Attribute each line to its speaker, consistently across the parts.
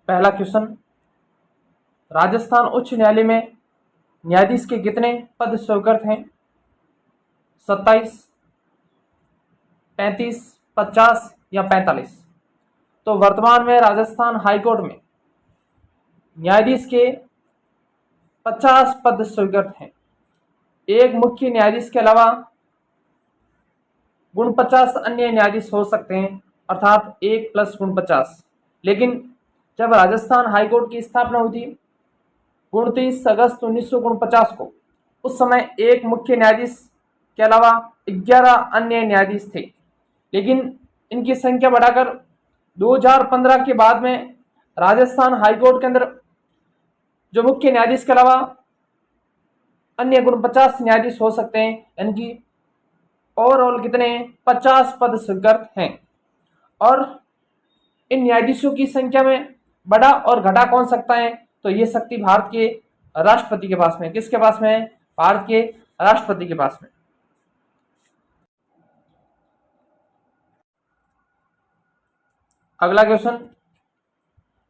Speaker 1: पहला क्वेश्चन, राजस्थान उच्च न्यायालय में न्यायाधीश के कितने पद स्वीकृत हैं? 27, 35, 50 या 45? तो वर्तमान में राजस्थान हाईकोर्ट में न्यायाधीश के 50 पद स्वीकृत हैं। एक मुख्य न्यायाधीश के अलावा गुण 50 अन्य न्यायाधीश हो सकते हैं, अर्थात 1 + गुण 50। लेकिन जब राजस्थान हाईकोर्ट की स्थापना हुई थी 29 अगस्त 1949 को, उस समय एक मुख्य न्यायाधीश के अलावा 11 अन्य न्यायाधीश थे। लेकिन इनकी संख्या बढ़ाकर 2015 के बाद में राजस्थान हाईकोर्ट के अंदर जो मुख्य न्यायाधीश के अलावा अन्य गुण 50 न्यायाधीश हो सकते हैं, यानी कि ओवरऑल कितने 50 पद स्वीकृत हैं। और इन न्यायाधीशों की संख्या में बढ़ा और घटा कौन सकता है? तो ये शक्ति भारत के राष्ट्रपति के पास में। किसके पास में है? भारत के राष्ट्रपति के पास में। अगला क्वेश्चन,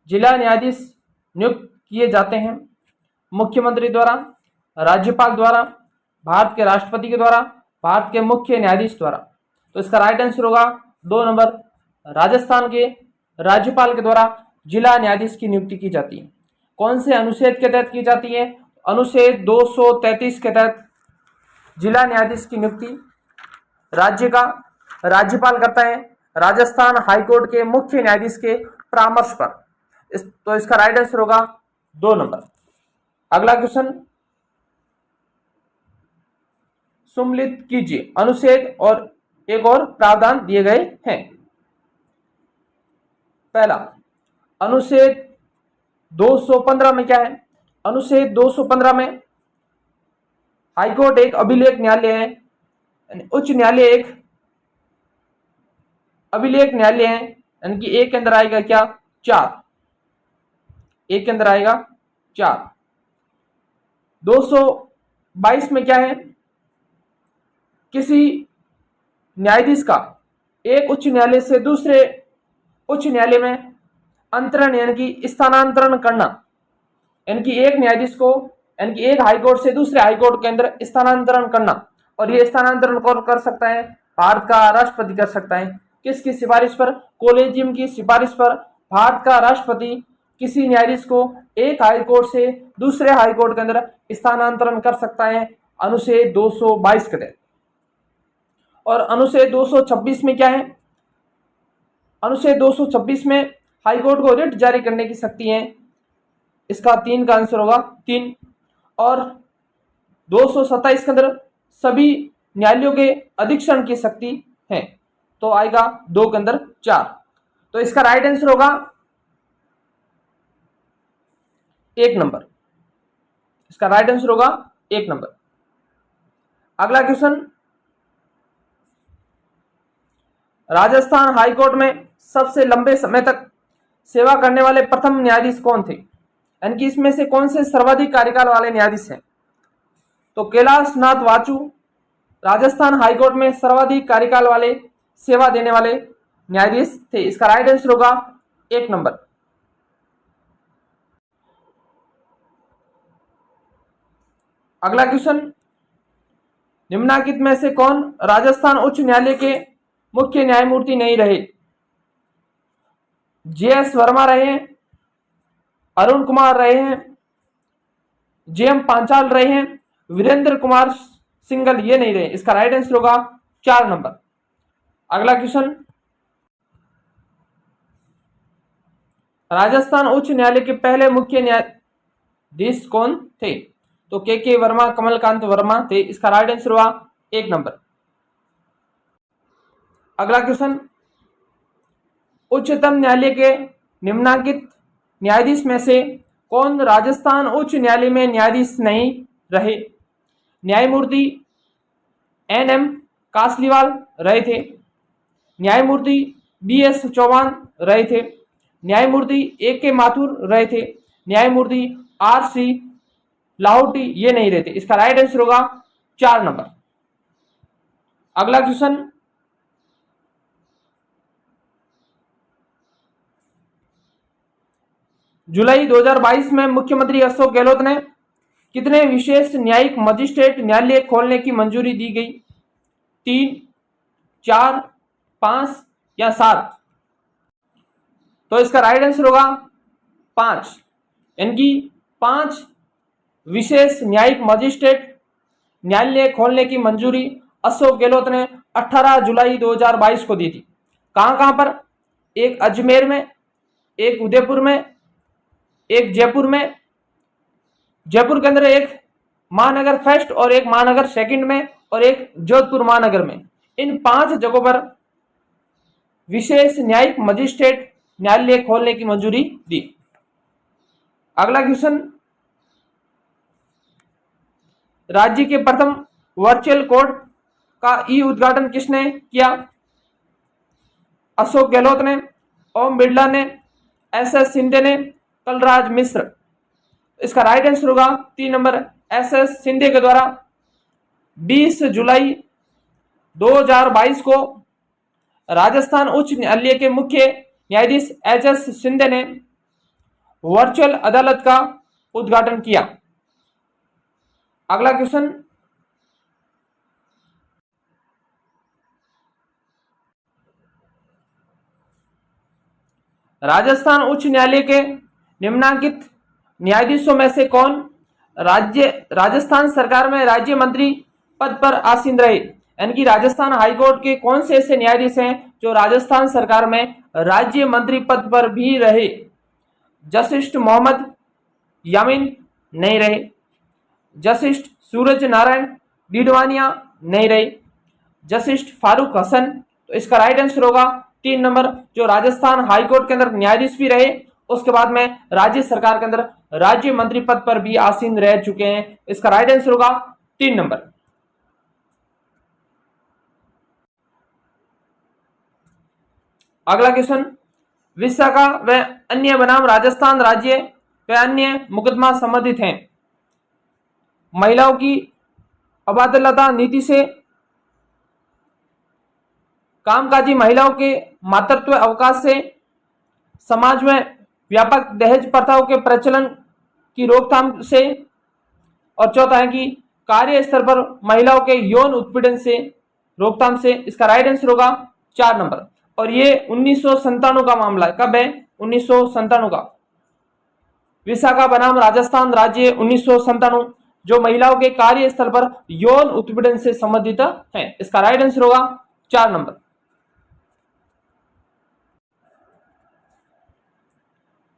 Speaker 1: जिला न्यायाधीश नियुक्त किए जाते हैं मुख्यमंत्री द्वारा, राज्यपाल द्वारा, भारत के राष्ट्रपति के द्वारा, भारत के मुख्य न्यायाधीश द्वारा। तो इसका राइट आंसर होगा 2 नंबर, राजस्थान के राज्यपाल के द्वारा जिला न्यायाधीश की नियुक्ति की जाती है। कौन से अनुच्छेद के तहत की जाती है? अनुच्छेद 233 के तहत जिला न्यायाधीश की नियुक्ति राज्य का राज्यपाल करता है राजस्थान हाईकोर्ट के मुख्य न्यायाधीश के परामर्श पर। तो इसका राइट आंसर होगा 2 नंबर। अगला क्वेश्चन, सम्मिलित कीजिए। अनुच्छेद और एक और प्रावधान दिए गए हैं। पहला, अनुच्छेद 215 में क्या है? अनुच्छेद 215 में हाईकोर्ट एक अभिलेख न्यायालय है, उच्च न्यायालय एक अभिलेख न्यायालय है, यानी कि एक के अंदर आएगा क्या? 4। एक के अंदर आएगा 4। 222 में क्या है? किसी न्यायाधीश का एक उच्च न्यायालय से दूसरे उच्च न्यायालय में अंतरण यानी कि स्थानांतरण करना, यानी कि एक न्यायाधीश को यानी कि एक हाईकोर्ट से दूसरे हाईकोर्ट के अंदर स्थानांतरण करना। और ये स्थानांतरण कौन कर सकता है? भारत का राष्ट्रपति कर सकता है। किसकी सिफारिश पर? कोलेजियम की सिफारिश पर भारत का राष्ट्रपति किसी न्यायाधीश को एक हाईकोर्ट से दूसरे हाईकोर्ट के अंदर स्थानांतरण कर सकता है, अनुच्छेद 222 के तहत। और अनुच्छेद 226 में क्या है? अनुच्छेद 226 में हाईकोर्ट को रिट जारी करने की शक्ति है। इसका 3 का आंसर होगा 3। और 227 के अंदर सभी न्यायालयों के अधीक्षण की शक्ति है, तो आएगा 2 के अंदर 4। तो इसका राइट आंसर होगा 1 नंबर। इसका राइट आंसर होगा 1 नंबर। अगला क्वेश्चन, राजस्थान हाईकोर्ट में सबसे लंबे समय तक सेवा करने वाले प्रथम न्यायाधीश कौन थे? यानी कि इसमें से कौन से सर्वाधिक कार्यकाल वाले न्यायाधीश हैं? तो कैलाश नाथ वाचु राजस्थान हाईकोर्ट में सर्वाधिक कार्यकाल वाले सेवा देने वाले न्यायाधीश थे। इसका राइट आंसर होगा 1 नंबर। अगला क्वेश्चन, निम्नलिखित में से कौन राजस्थान उच्च न्यायालय के मुख्य न्यायमूर्ति नहीं रहे? JS वर्मा रहे हैं, अरुण कुमार रहे हैं, JM पांचाल रहे हैं, वीरेंद्र कुमार सिंगल ये नहीं रहे। इसका राइट आंसर होगा 4 नंबर। अगला क्वेश्चन, राजस्थान उच्च न्यायालय के पहले मुख्य न्यायाधीश कौन थे? तो के वर्मा, कमलकांत वर्मा थे। इसका राइट आंसर हुआ 1 नंबर। अगला क्वेश्चन, उच्चतम न्यायालय के निम्नलिखित न्यायाधीश में से कौन राजस्थान उच्च न्यायालय में न्यायाधीश नहीं रहे? न्यायमूर्ति NM कासलीवाल रहे थे, न्यायमूर्ति BS चौहान रहे थे, न्यायमूर्ति AK माथुर रहे थे, न्यायमूर्ति RC लाहौटी ये नहीं रहे थे। इसका राइट आंसर होगा 4 नंबर। अगला क्वेश्चन, जुलाई 2022 में मुख्यमंत्री अशोक गहलोत ने कितने विशेष न्यायिक मजिस्ट्रेट न्यायालय खोलने की मंजूरी दी गई? 3, 4, 5 या 7? तो इसका राइट आंसर होगा 5, यानी 5 विशेष न्यायिक मजिस्ट्रेट न्यायालय खोलने की मंजूरी अशोक गहलोत ने 18 जुलाई 2022 को दी थी। कहां पर? एक अजमेर में, एक उदयपुर में, एक जयपुर में, जयपुर के अंदर एक महानगर फर्स्ट और एक महानगर सेकंड में, और एक जोधपुर महानगर में। इन 5 जगहों पर विशेष न्यायिक मजिस्ट्रेट न्यायालय खोलने की मंजूरी दी। अगला क्वेश्चन, राज्य के प्रथम वर्चुअल कोर्ट का ई उद्घाटन किसने किया? अशोक गहलोत ने, ओम बिरला ने, एसएस शिंदे ने, कलराज मिश्र? इसका राइट आंसर होगा 3 नंबर, एसएस शिंदे के द्वारा 20 जुलाई 2022 को राजस्थान उच्च न्यायालय के मुख्य न्यायाधीश एसएस शिंदे ने वर्चुअल अदालत का उद्घाटन किया। अगला क्वेश्चन, राजस्थान उच्च न्यायालय के निम्नांकित न्यायाधीशों में से कौन राजस्थान सरकार में राज्य मंत्री पद पर आसीन रहे? यानी कि राजस्थान हाईकोर्ट के कौन से ऐसे न्यायाधीश हैं जो राजस्थान सरकार में राज्य मंत्री पद पर भी रहे? जस्टिस मोहम्मद यामीन नहीं रहे, जस्टिस सूरज नारायण डीडवानिया नहीं रहे, जस्टिस फारूक हसन? तो इसका राइट आंसर होगा 3 नंबर, जो राजस्थान हाईकोर्ट के अंदर न्यायाधीश भी रहे, उसके बाद में राज्य सरकार के अंदर राज्य मंत्री पद पर भी आसीन रह चुके हैं। इसका राइट आंसर होगा 3 नंबर। अगला क्वेश्चन, विशाखा व अन्य बनाम राजस्थान राज्य व अन्य मुकदमा संबंधित हैं। महिलाओं की अबादलता नीति से, कामकाजी महिलाओं के मातृत्व अवकाश से, समाज में व्यापक दहेज प्रथाओं के प्रचलन की रोकथाम से, और चौथा है कि कार्य स्तर पर महिलाओं के यौन उत्पीड़न से रोकथाम से। इसका राइट आंसर होगा 4 नंबर, और ये 1997 का मामला है। कब है? 1997 का। विशाखा बनाम राजस्थान राज्य 1997, जो महिलाओं के कार्य स्थल पर यौन उत्पीड़न से संबंधित है। इसका राइट आंसर होगा 4 नंबर।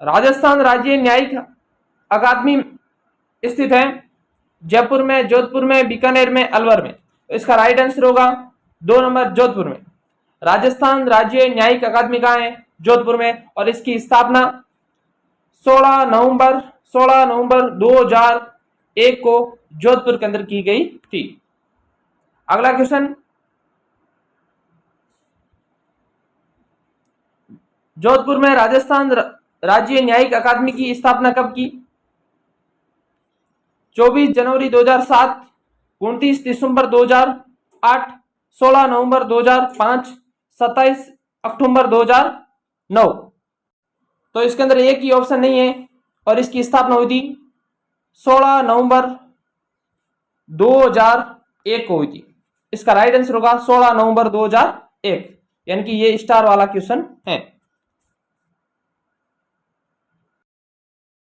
Speaker 1: राजस्थान राज्य न्यायिक अकादमी स्थित है जयपुर में, जोधपुर में, बीकानेर में, अलवर में? तो इसका राइट आंसर होगा 2 नंबर, जोधपुर में। राजस्थान राज्य न्यायिक अकादमी कहाँ है? जोधपुर में, और इसकी स्थापना 16 नवंबर 2001 को जोधपुर के अंदर की गई थी। अगला क्वेश्चन, जोधपुर में राजस्थान राज्य न्यायिक अकादमी की स्थापना कब की? 24 जनवरी 2007, 29 दिसंबर 2008, 16 नवंबर 2005, 27 अक्टूबर 2009? तो इसके अंदर एक ही ऑप्शन नहीं है, और इसकी स्थापना हुई थी 16 नवंबर 2001 को हुई थी। इसका राइट आंसर होगा 16 नवंबर 2001, यानी कि ये स्टार वाला क्वेश्चन है।